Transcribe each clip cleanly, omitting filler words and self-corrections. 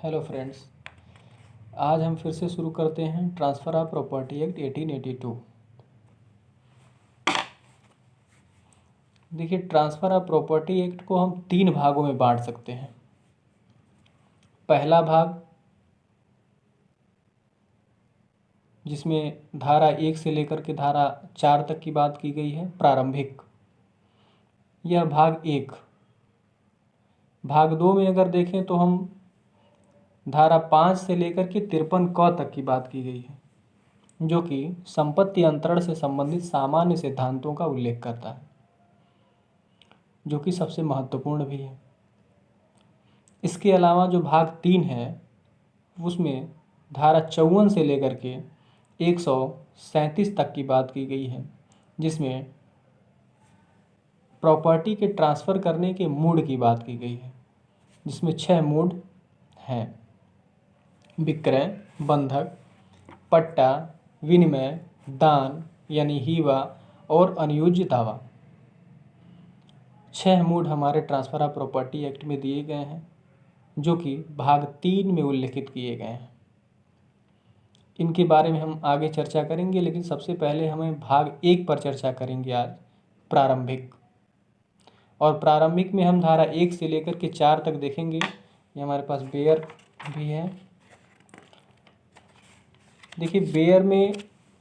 Hello friends, आज हम फिर से शुरू करते हैं ट्रांसफ़र ऑफ प्रॉपर्टी एक्ट 1882। देखिए, ट्रांसफ़र ऑफ प्रॉपर्टी एक्ट को हम 3 भागों में बांट सकते हैं। पहला भाग, जिसमें धारा 1 से लेकर के धारा 4 तक की बात की गई है, प्रारंभिक। यह भाग 1। भाग 2 में अगर देखें तो हम धारा 5 से लेकर के 53 क तक की बात की गई है, जो कि संपत्ति अंतरण से संबंधित सामान्य सिद्धांतों का उल्लेख करता है, जो कि सबसे महत्वपूर्ण भी है। इसके अलावा जो भाग 3 है, उसमें धारा 54 से लेकर के 137 तक की बात की गई है, जिसमें प्रॉपर्टी के ट्रांसफ़र करने के मोड की बात की गई है, जिसमें 6 मोड हैं: विक्रय, बंधक, पट्टा, विनिमय, दान यानी हीवा और अनुयोज्य दावा। 6 मोड हमारे ट्रांसफ़र ऑफ प्रॉपर्टी एक्ट में दिए गए हैं, जो कि भाग 3 में उल्लिखित किए गए हैं। इनके बारे में हम आगे चर्चा करेंगे, लेकिन सबसे पहले हमें भाग 1 पर चर्चा करेंगे आज, प्रारंभिक। और प्रारंभिक में हम धारा 1 से लेकर के 4 तक देखेंगे। ये हमारे पास बेयर भी है। देखिए, बेयर में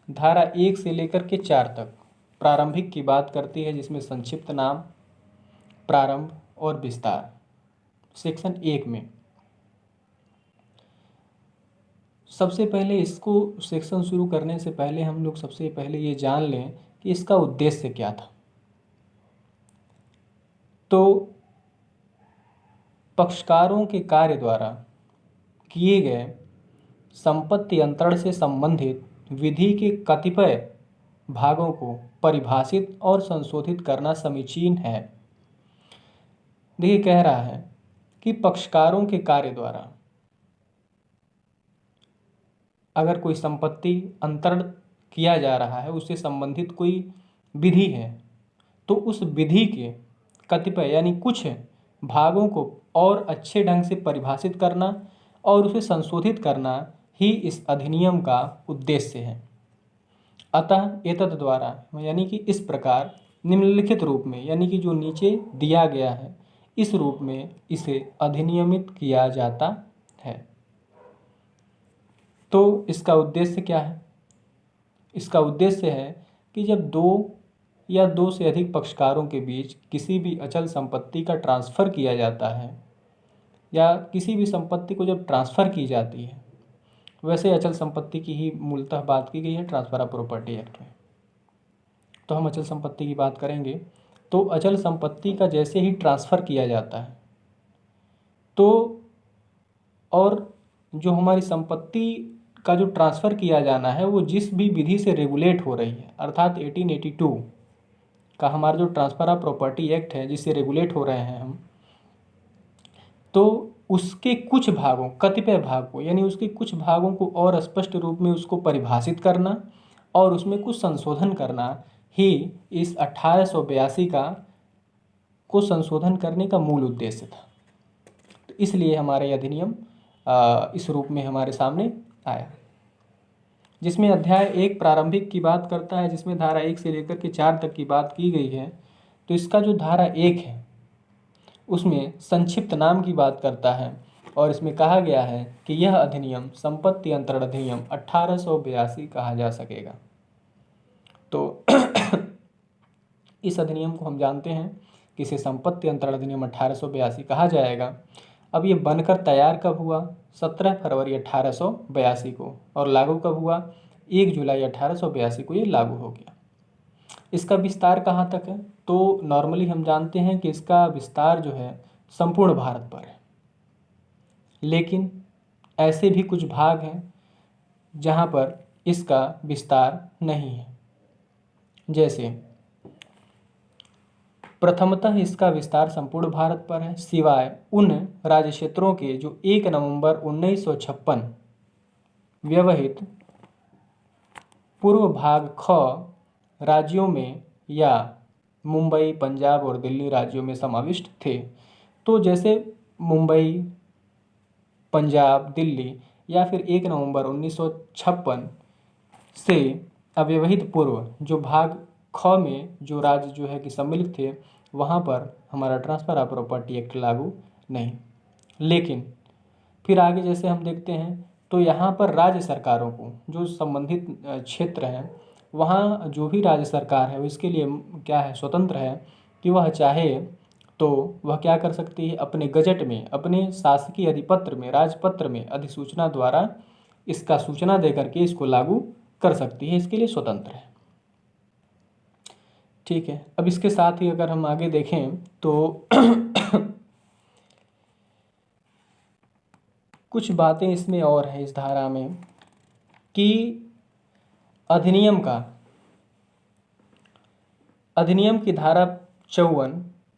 धारा 1 से लेकर के 4 तक प्रारंभिक की बात करती है, जिसमें संक्षिप्त नाम, प्रारंभ और विस्तार। सेक्शन 1 में सबसे पहले इसको सेक्शन शुरू करने से पहले हम लोग सबसे पहले ये जान लें कि इसका उद्देश्य क्या था। तो पक्षकारों के कार्य द्वारा किए गए संपत्ति अंतरण से संबंधित विधि के कतिपय भागों को परिभाषित और संशोधित करना समीचीन है। देखिए, कह रहा है कि पक्षकारों के कार्य द्वारा अगर कोई संपत्ति अंतरण किया जा रहा है, उससे संबंधित कोई विधि है, तो उस विधि के कतिपय यानी कुछ भागों को और अच्छे ढंग से परिभाषित करना और उसे संशोधित करना ही इस अधिनियम का उद्देश्य है। अतः एतद् द्वारा यानी कि इस प्रकार निम्नलिखित रूप में, यानी कि जो नीचे दिया गया है, इस रूप में इसे अधिनियमित किया जाता है। तो इसका उद्देश्य क्या है? इसका उद्देश्य है कि जब 2 या 2 से अधिक पक्षकारों के बीच किसी भी अचल संपत्ति का ट्रांसफ़र किया जाता है, या किसी भी संपत्ति को जब ट्रांसफ़र की जाती है, वैसे अचल संपत्ति की ही मूलतः बात की गई है ट्रांसफ़र ऑफ प्रॉपर्टी एक्ट में। तो हम अचल संपत्ति की बात करेंगे। तो अचल संपत्ति का जैसे ही ट्रांसफ़र किया जाता है, तो और जो हमारी संपत्ति का जो ट्रांसफ़र किया जाना है, वो जिस भी विधि से रेगुलेट हो रही है, अर्थात 1882 का हमारा जो ट्रांसफ़र ऑफ प्रॉपर्टी एक्ट है, जिससे रेगुलेट हो रहे हैं हम, तो उसके कुछ भागों, कतिपय भाग को, यानी उसके कुछ भागों को और स्पष्ट रूप में उसको परिभाषित करना और उसमें कुछ संशोधन करना ही इस 1882 को संशोधन करने का मूल उद्देश्य था। तो इसलिए हमारे अधिनियम इस रूप में हमारे सामने आया, जिसमें अध्याय 1 प्रारंभिक की बात करता है, जिसमें धारा 1 से लेकर के 4 तक की बात की गई है। तो इसका जो धारा 1 है, उसमें संक्षिप्त नाम की बात करता है, और इसमें कहा गया है कि यह अधिनियम संपत्ति अंतरण अधिनियम 1882 कहा जा सकेगा। तो इस अधिनियम को हम जानते हैं कि इसे संपत्ति अंतरण अधिनियम 1882 कहा जाएगा। अब ये बनकर तैयार कब हुआ? 17 फरवरी 1882 को, और लागू कब हुआ? 1 जुलाई 1882 को ये लागू हो गया। इसका विस्तार कहाँ तक है? तो नॉर्मली हम जानते हैं कि इसका विस्तार जो है संपूर्ण भारत पर है, लेकिन ऐसे भी कुछ भाग हैं जहाँ पर इसका विस्तार नहीं है। जैसे प्रथमतः इसका विस्तार संपूर्ण भारत पर है, सिवाय उन राज्य क्षेत्रों के जो 1 नवंबर 1956 व्यवहित पूर्व भाग ख राज्यों में या मुंबई, पंजाब और दिल्ली राज्यों में समाविष्ट थे। तो जैसे मुंबई, पंजाब, दिल्ली या फिर 1 नवंबर 1956 से अव्यवहित पूर्व जो भाग ख में जो राज्य जो है कि सम्मिलित थे, वहाँ पर हमारा ट्रांसफ़र ऑफ प्रॉपर्टी एक्ट लागू नहीं। लेकिन फिर आगे जैसे हम देखते हैं तो यहाँ पर राज्य सरकारों को जो संबंधित क्षेत्र हैं, वहाँ जो भी राज्य सरकार है इसके लिए क्या है, स्वतंत्र है कि वह चाहे तो वह क्या कर सकती है, अपने गजट में, अपने शासकीय अधिपत्र में, राजपत्र में अधिसूचना द्वारा इसका सूचना दे करके इसको लागू कर सकती है, इसके लिए स्वतंत्र है। ठीक है, अब इसके साथ ही अगर हम आगे देखें तो कुछ बातें इसमें और हैं इस धारा में कि अधिनियम की धारा 54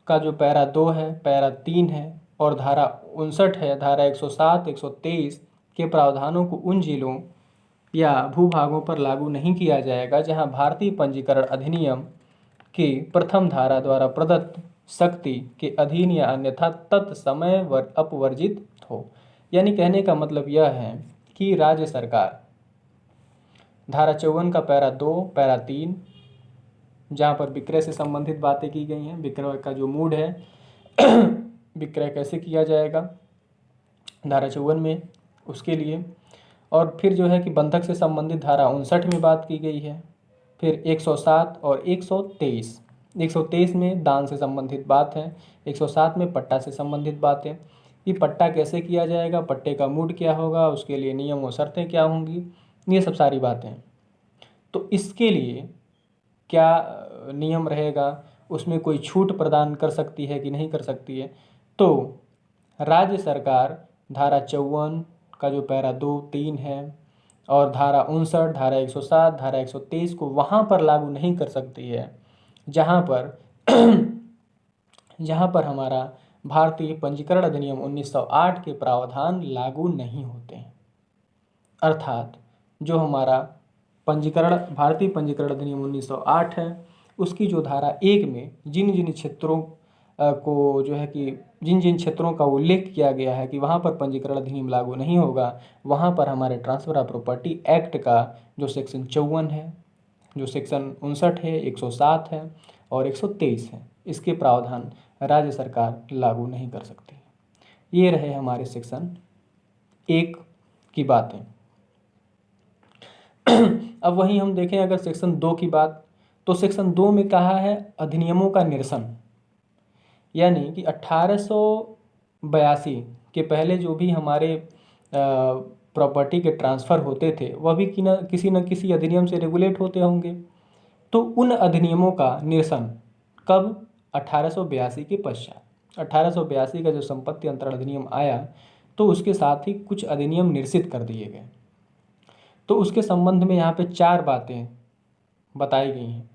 का जो पैरा 2 है, पैरा 3 है और धारा 59 है, धारा 107, 123 के प्रावधानों को उन जिलों या भूभागों पर लागू नहीं किया जाएगा जहां भारतीय पंजीकरण अधिनियम की प्रथम धारा द्वारा प्रदत्त शक्ति के अधीन या अन्यथा तत्समय अपवर्जित हो। यानी कहने का मतलब यह है कि राज्य सरकार धारा 54 का पैरा 2, पैरा 3 जहाँ पर विक्रय से संबंधित बातें की गई हैं, विक्रय का जो मूड है विक्रय कैसे किया जाएगा धारा 54 में, उसके लिए। और फिर जो है कि बंधक से संबंधित धारा 59 में बात की गई है। फिर 107 और 123, 123 में दान से संबंधित बात है, 107 में पट्टा से संबंधित बात है कि पट्टा कैसे किया जाएगा, पट्टे का मूड क्या होगा, उसके लिए नियम और शर्तें क्या होंगी, ये सब सारी बातें। तो इसके लिए क्या नियम रहेगा, उसमें कोई छूट प्रदान कर सकती है कि नहीं कर सकती है। तो राज्य सरकार धारा 54 का जो पैरा 2, 3 है और धारा 59, धारा 107, धारा 123 को वहाँ पर लागू नहीं कर सकती है जहाँ पर हमारा भारतीय पंजीकरण अधिनियम 1908 के प्रावधान लागू नहीं होते हैं। अर्थात जो हमारा भारतीय पंजीकरण अधिनियम 1908 है, उसकी जो धारा 1 में जिन जिन क्षेत्रों को जो है कि जिन जिन क्षेत्रों का उल्लेख किया गया है कि वहाँ पर पंजीकरण अधिनियम लागू नहीं होगा, वहाँ पर हमारे ट्रांसफ़र ऑफ प्रॉपर्टी एक्ट का जो सेक्शन 54 है, जो सेक्शन 59 है, 107 है और 123 है, इसके प्रावधान राज्य सरकार लागू नहीं कर सकती। ये रहे हमारे सेक्शन 1 की बातें। अब वहीं हम देखें अगर सेक्शन 2 की बात, तो सेक्शन 2 में कहा है अधिनियमों का निरसन, यानी कि 1882 के पहले जो भी हमारे प्रॉपर्टी के ट्रांसफ़र होते थे वह भी किसी न किसी अधिनियम से रेगुलेट होते होंगे। तो उन अधिनियमों का निरसन कब, 1882 के पश्चात। 1882 का जो संपत्ति अंतरण अधिनियम आया तो उसके साथ ही कुछ अधिनियम निरसित कर दिए गए। तो उसके संबंध में यहाँ पे 4 बातें बताई गई हैं।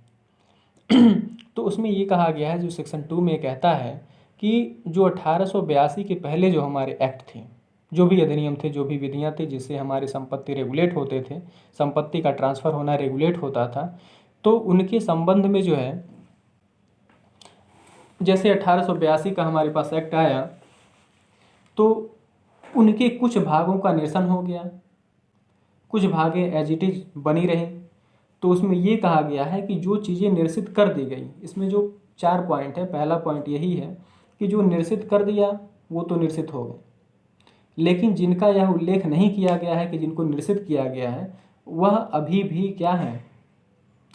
तो उसमें ये कहा गया है, जो सेक्शन 2 में कहता है कि जो 1882 के पहले जो हमारे एक्ट थे, जो भी अधिनियम थे, जो भी विधियाँ थी जिससे हमारी संपत्ति रेगुलेट होते थे, संपत्ति का ट्रांसफ़र होना रेगुलेट होता था, तो उनके संबंध में जो है जैसे 1882 का हमारे पास एक्ट आया तो उनके कुछ भागों का निरसन हो गया, कुछ भागें एज इट इज बनी रही। तो उसमें ये कहा गया है कि जो चीज़ें निरसित कर दी गई, इसमें जो 4 पॉइंट है, पहला पॉइंट यही है कि जो निरसित कर दिया वो तो निरसित हो गए, लेकिन जिनका यह उल्लेख नहीं किया गया है कि जिनको निरसित किया गया है वह अभी भी क्या है,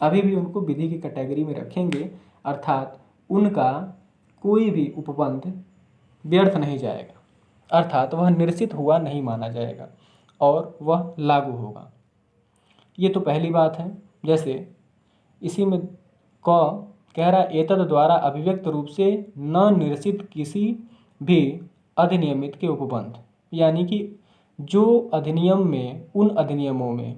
अभी भी उनको विधि की कैटेगरी में रखेंगे, अर्थात उनका कोई भी उपबंध व्यर्थ नहीं जाएगा, अर्थात वह निरसित हुआ नहीं माना जाएगा और वह लागू होगा। ये तो पहली बात है। जैसे इसी में कह रहा एतद द्वारा अभिव्यक्त रूप से न निरसित किसी भी अधिनियमित के उपबंध, यानी कि जो अधिनियम में, उन अधिनियमों में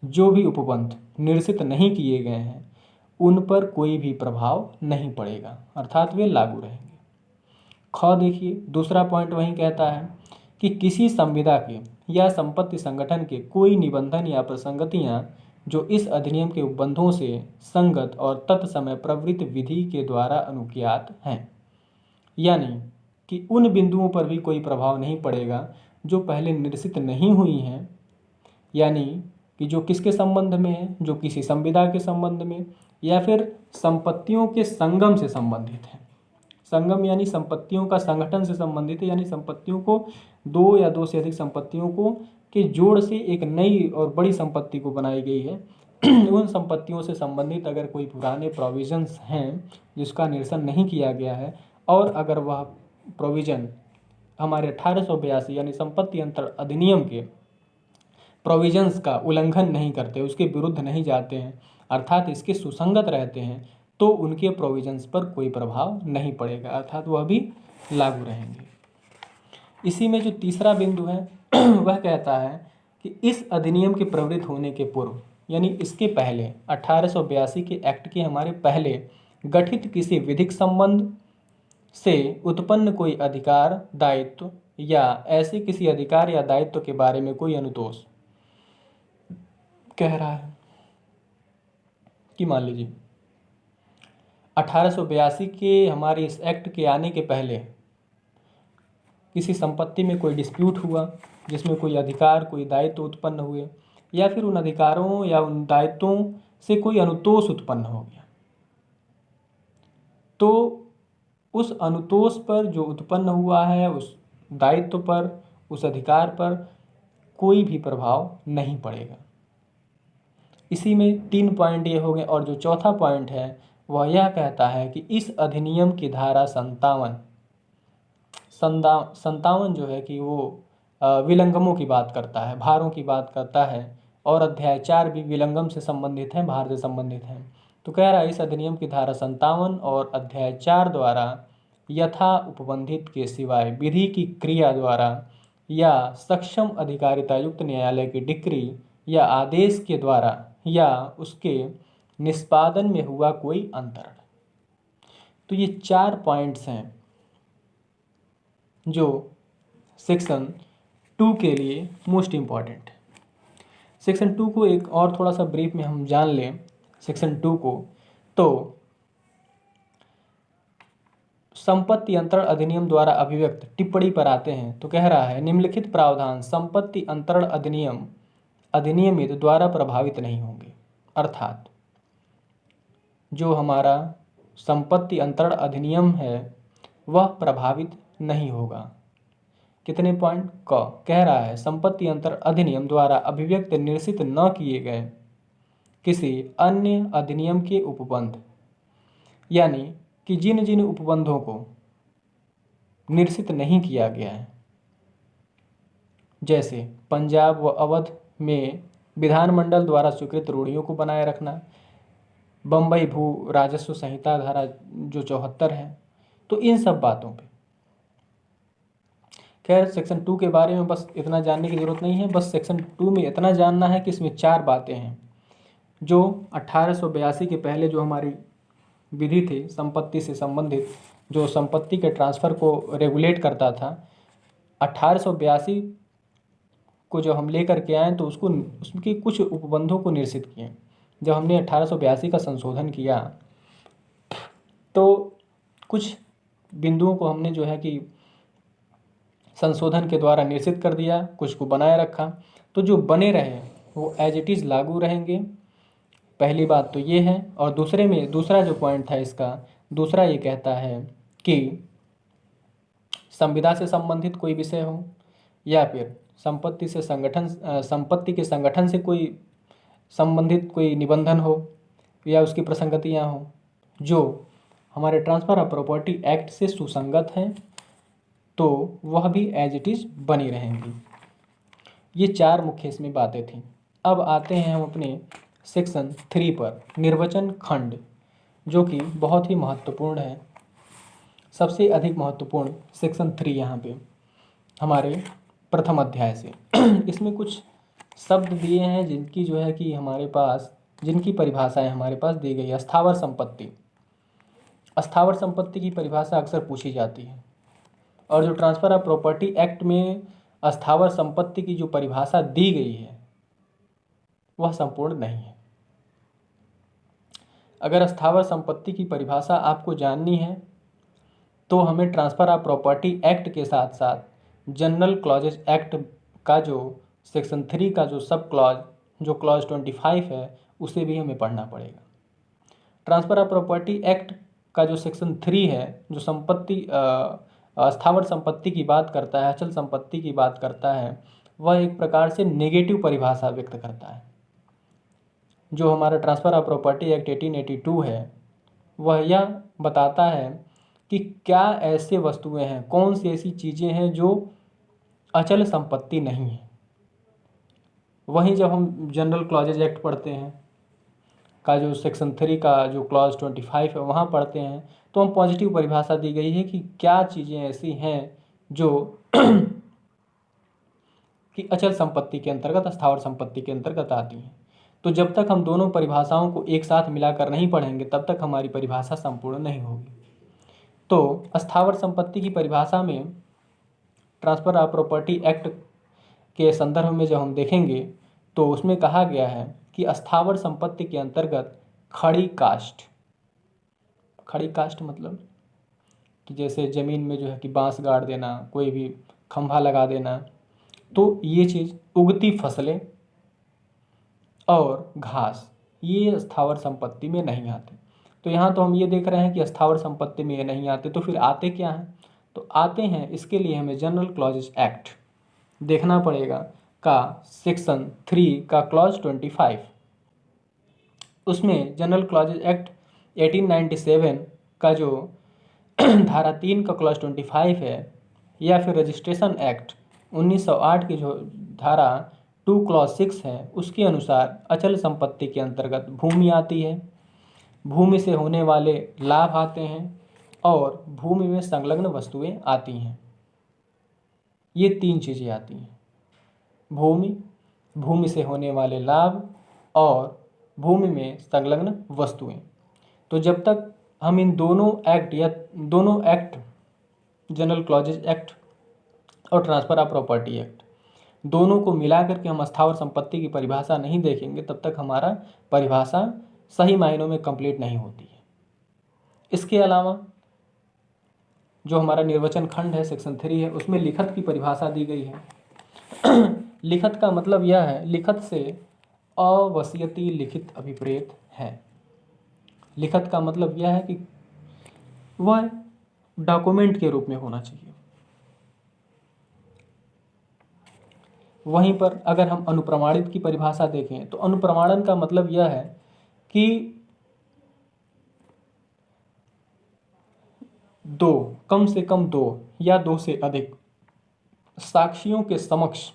जो भी उपबंध निरसित नहीं किए गए हैं उन पर कोई भी प्रभाव नहीं पड़ेगा, अर्थात वे लागू रहेंगे। ख देखिए, दूसरा पॉइंट वहीं कहता है कि किसी संविदा के या संपत्ति संगठन के कोई निबंधन या प्रसंगतियां जो इस अधिनियम के उपबंधों से संगत और तत्समय प्रवृत्त विधि के द्वारा अनुज्ञात हैं, यानी कि उन बिंदुओं पर भी कोई प्रभाव नहीं पड़ेगा जो पहले निरसित नहीं हुई हैं, यानी कि जो किसके संबंध में है, जो किसी संविदा के संबंध में या फिर संपत्तियों के संगम से संबंधित है। संगम यानी संपत्तियों का संगठन से संबंधित है, यानी संपत्तियों को दो या दो से अधिक संपत्तियों को के जोड़ से एक नई और बड़ी संपत्ति को बनाई गई है। उन संपत्तियों से संबंधित अगर कोई पुराने प्रोविजंस हैं जिसका निरसन नहीं किया गया है, और अगर वह प्रोविजन हमारे 1882 यानी संपत्ति अंतर अधिनियम के प्रोविजंस का उल्लंघन नहीं करते, उसके विरुद्ध नहीं जाते हैं, अर्थात इसके सुसंगत रहते हैं, तो उनके प्रोविजंस पर कोई प्रभाव नहीं पड़ेगा, अर्थात वह भी लागू रहेंगे। इसी में जो तीसरा बिंदु है वह कहता है कि इस अधिनियम के प्रवृत्त होने के पूर्व, यानी इसके पहले 1882 के एक्ट के हमारे पहले गठित किसी विधिक संबंध से उत्पन्न कोई अधिकार, दायित्व या ऐसे किसी अधिकार या दायित्व के बारे में कोई अनुतोष कह रहा है कि मान लीजिए 1882 के हमारे इस एक्ट के आने के पहले किसी संपत्ति में कोई डिस्प्यूट हुआ जिसमें कोई अधिकार, कोई दायित्व उत्पन्न हुए, या फिर उन अधिकारों या उन दायित्वों से कोई अनुतोष उत्पन्न हो गया, तो उस अनुतोष पर जो उत्पन्न हुआ है, उस दायित्व पर, उस अधिकार पर कोई भी प्रभाव नहीं पड़ेगा। इसी में 3 पॉइंट ये हो गए, और जो चौथा पॉइंट है वह यह कहता है कि इस अधिनियम की धारा 57 जो है कि वो विलंगमों की बात करता है, भारों की बात करता है, और अध्याय 4 भी विलंगम से संबंधित है, भार से संबंधित है। तो कह रहा है इस अधिनियम की धारा 57 और अध्याय 4 द्वारा यथा उपबंधित के सिवाय विधि की क्रिया द्वारा या सक्षम अधिकारिता युक्त न्यायालय की डिक्री या आदेश के द्वारा या उसके निष्पादन में हुआ कोई अंतरण। तो ये 4 पॉइंट्स हैं जो सेक्शन 2 के लिए मोस्ट इम्पॉर्टेंट है। सेक्शन 2 को एक और थोड़ा सा ब्रीफ में हम जान लें सेक्शन 2 को, तो संपत्ति अंतरण अधिनियम द्वारा अभिव्यक्त टिप्पणी पर आते हैं। तो कह रहा है निम्नलिखित प्रावधान संपत्ति अंतरण अधिनियमित द्वारा प्रभावित नहीं होंगे, अर्थात जो हमारा संपत्ति अंतरण अधिनियम है वह प्रभावित नहीं होगा। कितने पॉइंट क कह रहा है संपत्ति अंतरण अधिनियम द्वारा अभिव्यक्त निरसित न किए गए किसी अन्य अधिनियम के उपबंध, यानी कि जिन जिन उपबंधों को निरसित नहीं किया गया है, जैसे पंजाब व अवध में विधानमंडल द्वारा स्वीकृत रूढ़ियों को बनाए रखना, बम्बई भू राजस्व संहिता धारा जो 74 है, तो इन सब बातों पे खैर सेक्शन 2 के बारे में बस इतना जानने की ज़रूरत नहीं है। बस सेक्शन 2 में इतना जानना है कि इसमें 4 बातें हैं जो 1882 के पहले जो हमारी विधि थी संपत्ति से संबंधित, जो संपत्ति के ट्रांसफ़र को रेगुलेट करता था, 1882 को जो हम लेकर के आए तो उसके कुछ उपबंधों को निरसित किए। जब हमने 1882 का संशोधन किया तो कुछ बिंदुओं को हमने जो है कि संशोधन के द्वारा निरसित कर दिया, कुछ को बनाए रखा, तो जो बने रहे वो एज इट इज़ लागू रहेंगे। पहली बात तो ये है। और दूसरा जो पॉइंट था इसका, दूसरा ये कहता है कि संविदा से संबंधित कोई विषय हो या फिर संपत्ति के संगठन से कोई संबंधित कोई निबंधन हो या उसकी प्रसंगतियाँ हो जो हमारे ट्रांसफ़र ऑफ प्रॉपर्टी एक्ट से सुसंगत हैं, तो वह भी एज इट इज़ बनी रहेंगी। ये 4 मुख्य इसमें बातें थीं। अब आते हैं हम अपने सेक्शन 3 पर, निर्वचन खंड, जो कि बहुत ही महत्वपूर्ण है। सबसे अधिक महत्वपूर्ण सेक्शन 3 यहाँ पे हमारे प्रथम अध्याय से इसमें कुछ शब्द दिए हैं जिनकी जो है कि हमारे पास जिनकी परिभाषाएं हमारे पास दी गई है। स्थावर संपत्ति की परिभाषा अक्सर पूछी जाती है, और जो ट्रांसफ़र ऑफ प्रॉपर्टी एक्ट में स्थावर संपत्ति की जो परिभाषा दी गई है वह संपूर्ण नहीं है। अगर स्थावर संपत्ति की परिभाषा आपको जाननी है तो हमें ट्रांसफ़र ऑफ प्रॉपर्टी एक्ट के साथ साथ जनरल क्लॉजेज एक्ट का जो सेक्शन 3 का जो सब क्लॉज, जो क्लॉज 25 है, उसे भी हमें पढ़ना पड़ेगा। ट्रांसफ़र ऑफ प्रॉपर्टी एक्ट का जो सेक्शन 3 है, जो संपत्ति स्थावर संपत्ति की बात करता है, अचल संपत्ति की बात करता है, वह एक प्रकार से नेगेटिव परिभाषा व्यक्त करता है। जो हमारा ट्रांसफ़र ऑफ प्रॉपर्टी एक्ट 1882 है, वह यह बताता है कि क्या ऐसे वस्तुएं हैं, कौन सी ऐसी चीज़ें हैं जो अचल संपत्ति नहीं है। वहीं जब हम जनरल क्लॉजेज एक्ट पढ़ते हैं का जो सेक्शन 3 का जो क्लॉज 25 है, वहाँ पढ़ते हैं तो हम पॉजिटिव परिभाषा दी गई है कि क्या चीज़ें ऐसी हैं जो कि अचल संपत्ति के अंतर्गत, स्थावर संपत्ति के अंतर्गत आती हैं। तो जब तक हम दोनों परिभाषाओं को एक साथ मिलाकर नहीं पढ़ेंगे तब तक हमारी परिभाषा संपूर्ण नहीं होगी। तो स्थावर संपत्ति की परिभाषा में ट्रांसफ़र ऑफ प्रॉपर्टी एक्ट के संदर्भ में जब हम देखेंगे तो उसमें कहा गया है कि स्थावर संपत्ति के अंतर्गत खड़ी कास्ट मतलब कि जैसे ज़मीन में जो है कि बांस गाड़ देना, कोई भी खंभा लगा देना, तो ये चीज़, उगती फसलें और घास, ये स्थावर संपत्ति में नहीं आते। तो यहाँ तो हम ये देख रहे हैं कि स्थावर संपत्ति में ये नहीं आते, तो फिर आते क्या हैं? तो आते हैं, इसके लिए हमें जनरल क्लॉजेज एक्ट देखना पड़ेगा का सेक्शन 3 का क्लॉज 25। उसमें जनरल क्लॉजेज एक्ट 1897 का जो धारा 3 का क्लॉज 25 है, या फिर रजिस्ट्रेशन एक्ट 1908 की जो धारा 2 क्लॉज 6 है, उसके अनुसार अचल संपत्ति के अंतर्गत भूमि आती है, भूमि से होने वाले लाभ आते हैं और भूमि में संलग्न वस्तुएं आती हैं। ये 3 चीज़ें आती हैं, भूमि, भूमि से होने वाले लाभ और भूमि में संलग्न वस्तुएं। तो जब तक हम इन दोनों एक्ट जनरल क्लॉजेज एक्ट और ट्रांसफ़र ऑफ प्रॉपर्टी एक्ट दोनों को मिला करके हम स्थावर संपत्ति की परिभाषा नहीं देखेंगे तब तक हमारा परिभाषा सही मायनों में कंप्लीट नहीं होती है। इसके अलावा जो हमारा निर्वचन खंड है, सेक्शन 3 है, उसमें लिखत की परिभाषा दी गई है। लिखत का मतलब यह है, लिखत से अवसियती लिखित अभिप्रेत है। लिखत का मतलब यह है कि वह डॉक्यूमेंट के रूप में होना चाहिए। वहीं पर अगर हम अनुप्रमाणित की परिभाषा देखें तो अनुप्रमाणन का मतलब यह है कि कम से कम 2 या 2 से अधिक साक्षियों के समक्ष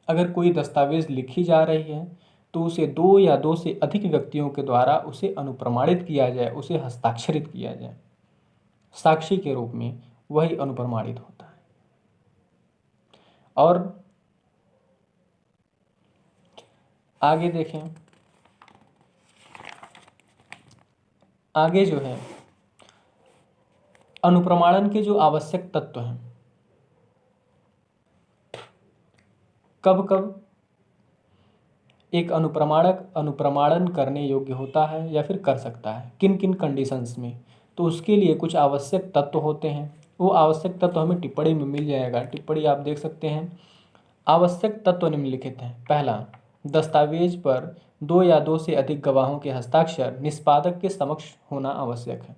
अगर कोई दस्तावेज लिखी जा रही है तो उसे 2 या 2 से अधिक व्यक्तियों के द्वारा उसे अनुप्रमाणित किया जाए, उसे हस्ताक्षरित किया जाए साक्षी के रूप में, वही अनुप्रमाणित होता है। और आगे देखें, आगे जो है अनुप्रमाणन के जो आवश्यक तत्व हैं, कब कब एक अनुप्रमाणक अनुप्रमाणन करने योग्य होता है या फिर कर सकता है, किन किन कंडीशंस में, तो उसके लिए कुछ आवश्यक तत्व होते हैं। वो आवश्यक तत्व हमें टिप्पणी में मिल जाएगा, टिप्पणी आप देख सकते हैं। आवश्यक तत्व निम्नलिखित हैं। पहला, दस्तावेज पर 2 या 2 से अधिक गवाहों के हस्ताक्षर निष्पादक के समक्ष होना आवश्यक है।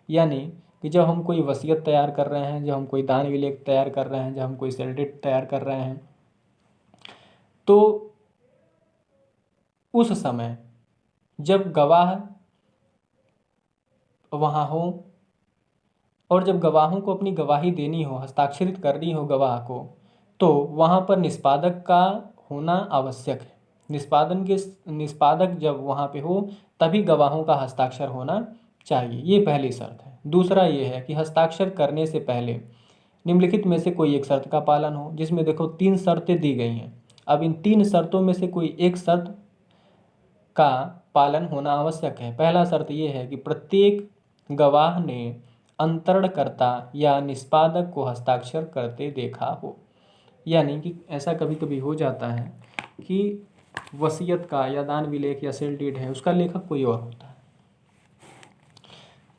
यानी कि जब हम कोई वसीयत तैयार कर रहे हैं, जब हम कोई दान विलेख तैयार कर रहे हैं, जब हम कोई सेल डीड तैयार कर रहे हैं, तो उस समय जब गवाह वहाँ हो और जब गवाहों को अपनी गवाही देनी हो, हस्ताक्षरित करनी हो गवाह को, तो वहाँ पर निष्पादक का होना आवश्यक है। निष्पादक जब वहाँ पे हो तभी गवाहों का हस्ताक्षर होना चाहिए, ये पहली शर्त है। दूसरा ये है कि हस्ताक्षर करने से पहले निम्नलिखित में से कोई एक शर्त का पालन हो, जिसमें देखो 3 शर्तें दी गई हैं। अब इन 3 शर्तों में से कोई एक शर्त का पालन होना आवश्यक है। पहला शर्त ये है कि प्रत्येक गवाह ने अंतरणकर्ता या निष्पादक को हस्ताक्षर करते देखा हो। यानी कि ऐसा कभी कभी हो जाता है कि वसीयत का या दान विलेख या सेल डीड है, उसका लेखक कोई और होता है।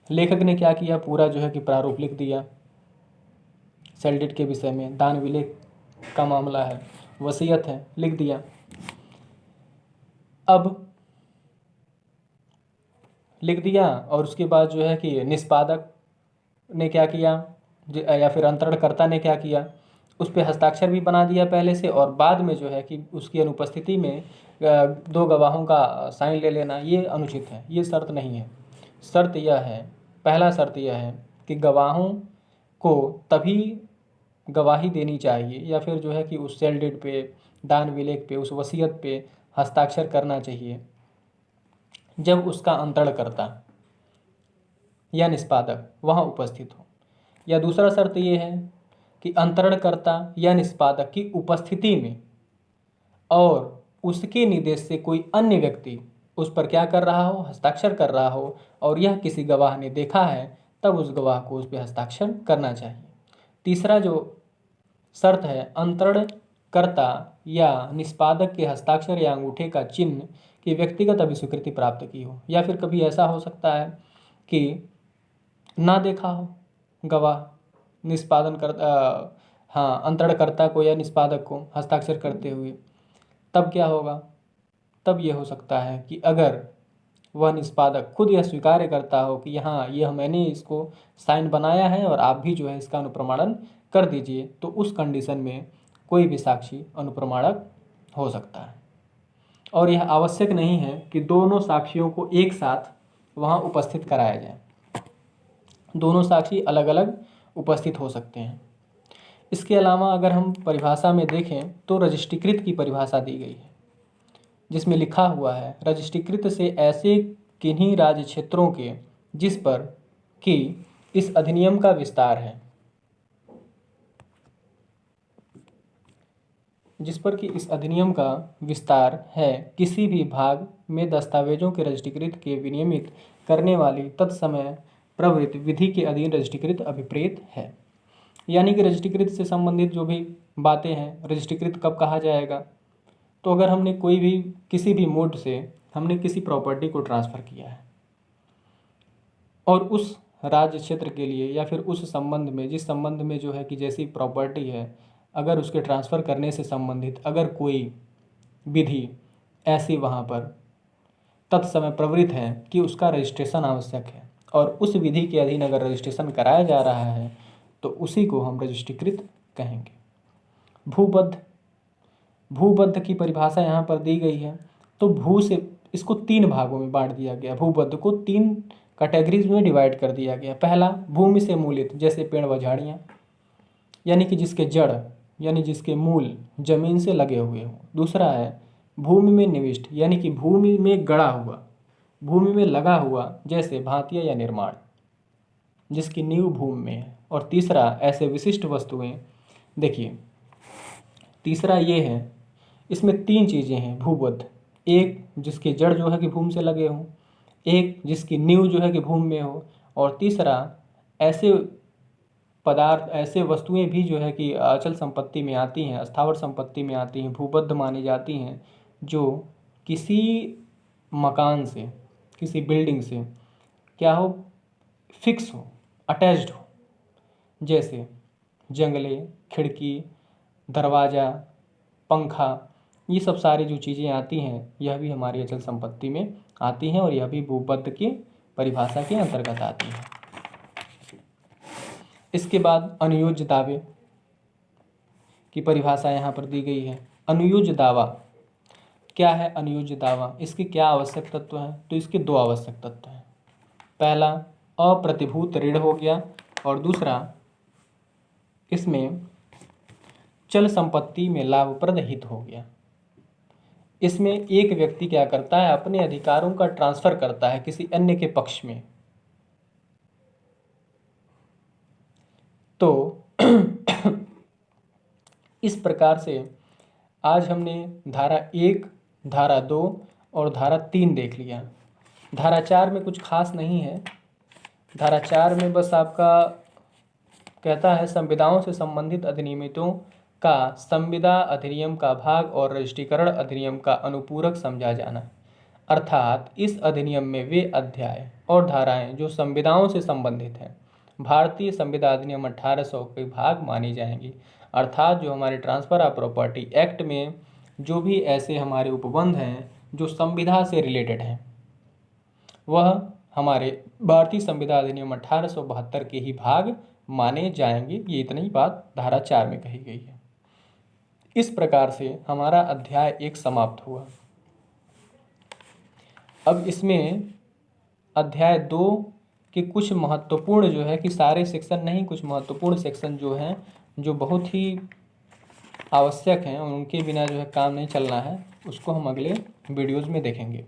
लेखक ने क्या किया, पूरा जो है कि प्रारूप लिख दिया, सेल डीड के विषय में, दान विलेय का मामला है, वसीयत है, लिख दिया। अब लिख दिया और उसके बाद जो है कि निष्पादक ने क्या किया या फिर अंतरणकर्ता ने क्या किया, उस पर हस्ताक्षर भी बना दिया पहले से, और बाद में जो है कि उसकी अनुपस्थिति में दो गवाहों का साइन ले लेना, ये अनुचित है, ये शर्त नहीं है। शर्त यह है, पहला शर्त यह है कि गवाहों को तभी गवाही देनी चाहिए या फिर जो है कि उस सेल डीड पे, दान विलेख पे, उस वसीयत पे हस्ताक्षर करना चाहिए जब उसका अंतरणकर्ता या निष्पादक वहाँ उपस्थित हो। या दूसरा शर्त ये है कि अंतरणकर्ता या निष्पादक की उपस्थिति में और उसके निर्देश से कोई अन्य व्यक्ति उस पर क्या कर रहा हो, हस्ताक्षर कर रहा हो, और यह किसी गवाह ने देखा है, तब उस गवाह को उस पर हस्ताक्षर करना चाहिए। तीसरा जो शर्त है, अंतरणकर्ता या निष्पादक के हस्ताक्षर या अंगूठे का चिन्ह की व्यक्तिगत अभिस्वीकृति प्राप्त की हो, या फिर कभी ऐसा हो सकता है कि ना देखा हो गवाह निष्पादन कर अंतरणकर्ता को या निष्पादक को हस्ताक्षर करते हुए, तब क्या होगा, तब ये हो सकता है कि अगर वह निष्पादक खुद यह स्वीकार करता हो कि हाँ यह मैंने इसको साइन बनाया है और आप भी जो है इसका अनुप्रमाणन कर दीजिए, तो उस कंडीशन में कोई भी साक्षी अनुप्रमाणक हो सकता है। और यह आवश्यक नहीं है कि दोनों साक्षियों को एक साथ वहाँ उपस्थित कराया जाए, दोनों साक्षी अलग अलग उपस्थित हो सकते हैं। इसके अलावा अगर हम परिभाषा में देखें तो रजिस्ट्रीकृत की परिभाषा दी गई है, जिसमें लिखा हुआ है, रजिस्ट्रीकृत से ऐसे किन्हीं राज्य क्षेत्रों के जिस पर कि इस अधिनियम का विस्तार है, जिस पर कि इस अधिनियम का विस्तार है, किसी भी भाग में दस्तावेजों के रजिस्ट्रीकृत के विनियमित करने वाली तत्समय प्रवृत्त विधि के अधीन रजिस्ट्रीकृत अभिप्रेत है। यानी कि रजिस्ट्रीकृत से संबंधित जो भी बातें हैं, रजिस्ट्रीकृत कब कहा जाएगा, तो अगर हमने कोई भी किसी भी मोड से हमने किसी प्रॉपर्टी को ट्रांसफ़र किया है और उस राज्य क्षेत्र के लिए या फिर उस संबंध में, जिस संबंध में जो है कि जैसी प्रॉपर्टी है, अगर उसके ट्रांसफ़र करने से संबंधित अगर कोई विधि ऐसी वहाँ पर तत्समय प्रवृत्त है कि उसका रजिस्ट्रेशन आवश्यक है और उस विधि के अधीन अगर रजिस्ट्रेशन कराया जा रहा है, तो उसी को हम रजिस्ट्रीकृत कहेंगे। भूबद्ध, भूबद्ध की परिभाषा यहाँ पर दी गई है। तो भू से इसको तीन भागों में बांट दिया गया, भूबद्ध को तीन कैटेगरीज में डिवाइड कर दिया गया। पहला, भूमि से मूलित, जैसे पेड़ व झाड़ियाँ, यानी कि जिसके जड़ यानी जिसके मूल जमीन से लगे हुए हों। दूसरा है भूमि में निविष्ट, यानी कि भूमि में गड़ा हुआ, भूमि में लगा हुआ, जैसे भांतिया या निर्माण, जिसकी नींव भूमि में है। और तीसरा, ऐसे विशिष्ट वस्तुएं, देखिए तीसरा ये है, इसमें तीन चीज़ें हैं भूबद्ध, एक जिसके जड़ जो है कि भूमि से लगे हों, एक जिसकी नींव जो है कि भूमि में हो, और तीसरा ऐसे पदार्थ, ऐसे वस्तुएं भी जो है कि अचल संपत्ति में आती हैं, स्थावर संपत्ति में आती हैं, भूबद्ध मानी जाती हैं, जो किसी मकान से, किसी बिल्डिंग से क्या हो, फिक्स हो, अटैच्ड हो, जैसे जंगले, खिड़की, दरवाज़ा, पंखा, ये सब सारी जो चीज़ें आती हैं, यह भी हमारी अचल संपत्ति में आती हैं और यह भी भूबद्ध की परिभाषा के अंतर्गत आती हैं। इसके बाद अनुयोज्य दावे की परिभाषा यहाँ पर दी गई है। अनुयोज्य दावा क्या है? अनुयोज्य दावा, इसके क्या आवश्यक तत्व हैं? तो इसके दो आवश्यक तत्व हैं। पहला, अप्रतिभूत ऋण हो गया, और दूसरा इसमें चल संपत्ति में लाभप्रद हित हो गया। इसमें एक व्यक्ति क्या करता है, अपने अधिकारों का ट्रांसफर करता है किसी अन्य के पक्ष में। तो इस प्रकार से आज हमने धारा 1, धारा 2 और धारा 3 देख लिया। धारा 4 में कुछ खास नहीं है। धारा 4 में बस आपका कहता है संविदाओं से संबंधित अधिनियमितों का संविदा अधिनियम का भाग और रजिस्ट्रीकरण अधिनियम का अनुपूरक समझा जाना, अर्थात इस अधिनियम में वे अध्याय और धाराएं जो संविदाओं से संबंधित हैं भारतीय संविधान अधिनियम 1800 के भाग मानी जाएंगी। अर्थात जो हमारे ट्रांसफ़र ऑफ प्रॉपर्टी एक्ट में जो भी ऐसे हमारे उपबंध हैं जो संविधान से रिलेटेड हैं, वह हमारे भारतीय संविधान अधिनियम 1872 के ही भाग माने जाएंगे। ये इतनी बात धारा 4 में कही गई है। इस प्रकार से हमारा अध्याय 1 समाप्त हुआ। अब इसमें अध्याय 2 के कुछ महत्वपूर्ण जो है कि सारे सेक्शन नहीं, कुछ महत्वपूर्ण सेक्शन जो हैं जो बहुत ही आवश्यक हैं, उनके बिना जो है काम नहीं चलना है, उसको हम अगले वीडियोज़ में देखेंगे।